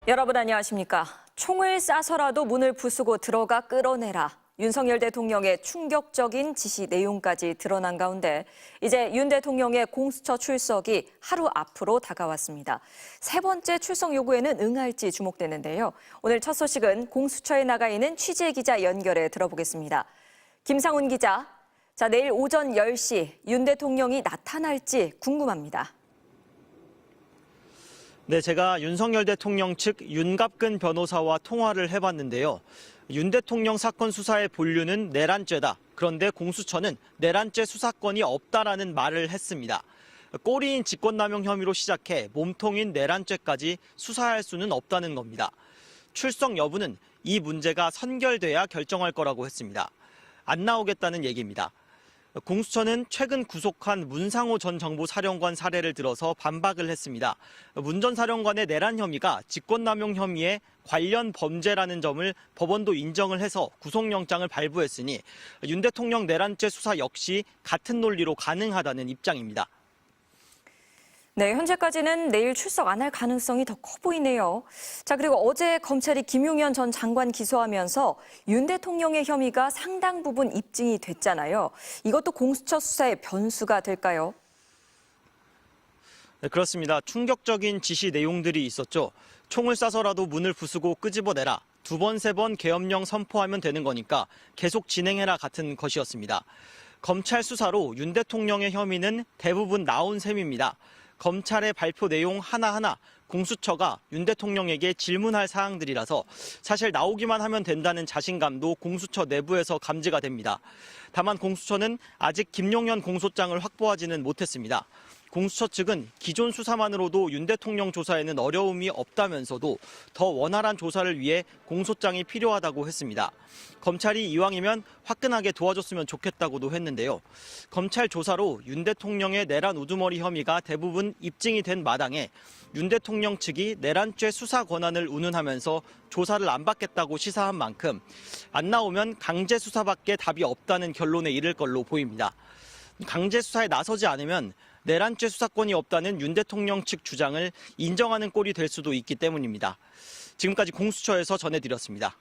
여러분 안녕하십니까? 총을 쏴서라도 문을 부수고 들어가 끌어내라. 윤석열 대통령의 충격적인 지시 내용까지 드러난 가운데 이제 윤 대통령의 공수처 출석이 하루 앞으로 다가왔습니다. 세 번째 출석 요구에는 응할지 주목되는데요. 오늘 첫 소식은 공수처에 나가 있는 취재기자 연결해 들어보겠습니다. 김상훈 기자, 내일 오전 10시 윤 대통령이 나타날지 궁금합니다. 네, 제가 윤석열 대통령 측 윤갑근 변호사와 통화를 해봤는데요. 윤 대통령 사건 수사의 본류는 내란죄다. 그런데 공수처는 내란죄 수사권이 없다라는 말을 했습니다. 꼬리인 직권남용 혐의로 시작해 몸통인 내란죄까지 수사할 수는 없다는 겁니다. 출석 여부는 이 문제가 선결돼야 결정할 거라고 했습니다. 안 나오겠다는 얘기입니다. 공수처는 최근 구속한 문상호 전 정보사령관 사례를 들어서 반박을 했습니다. 문 전 사령관의 내란 혐의가 직권남용 혐의에 관련 범죄라는 점을 법원도 인정을 해서 구속영장을 발부했으니 윤 대통령 내란죄 수사 역시 같은 논리로 가능하다는 입장입니다. 네, 현재까지는 내일 출석 안 할 가능성이 더 커 보이네요. 그리고 어제 검찰이 김용현 전 장관 기소하면서 윤 대통령의 혐의가 상당 부분 입증이 됐잖아요. 이것도 공수처 수사의 변수가 될까요? 네, 그렇습니다. 충격적인 지시 내용들이 있었죠. 총을 쏴서라도 문을 부수고 끄집어내라. 2번, 3번 계엄령 선포하면 되는 거니까 계속 진행해라 같은 것이었습니다. 검찰 수사로 윤 대통령의 혐의는 대부분 나온 셈입니다. 검찰의 발표 내용 하나하나 공수처가 윤 대통령에게 질문할 사항들이라서 사실 나오기만 하면 된다는 자신감도 공수처 내부에서 감지가 됩니다. 다만 공수처는 아직 김용현 공소장을 확보하지는 못했습니다. 공수처 측은 기존 수사만으로도 윤 대통령 조사에는 어려움이 없다면서도 더 원활한 조사를 위해 공소장이 필요하다고 했습니다. 검찰이 이왕이면 화끈하게 도와줬으면 좋겠다고도 했는데요. 검찰 조사로 윤 대통령의 내란 우두머리 혐의가 대부분 입증이 된 마당에 윤 대통령 측이 내란죄 수사 권한을 운운하면서 조사를 안 받겠다고 시사한 만큼 안 나오면 강제 수사밖에 답이 없다는 결론에 이를 걸로 보입니다. 강제 수사에 나서지 않으면 내란죄 수사권이 없다는 윤 대통령 측 주장을 인정하는 꼴이 될 수도 있기 때문입니다. 지금까지 공수처에서 전해드렸습니다.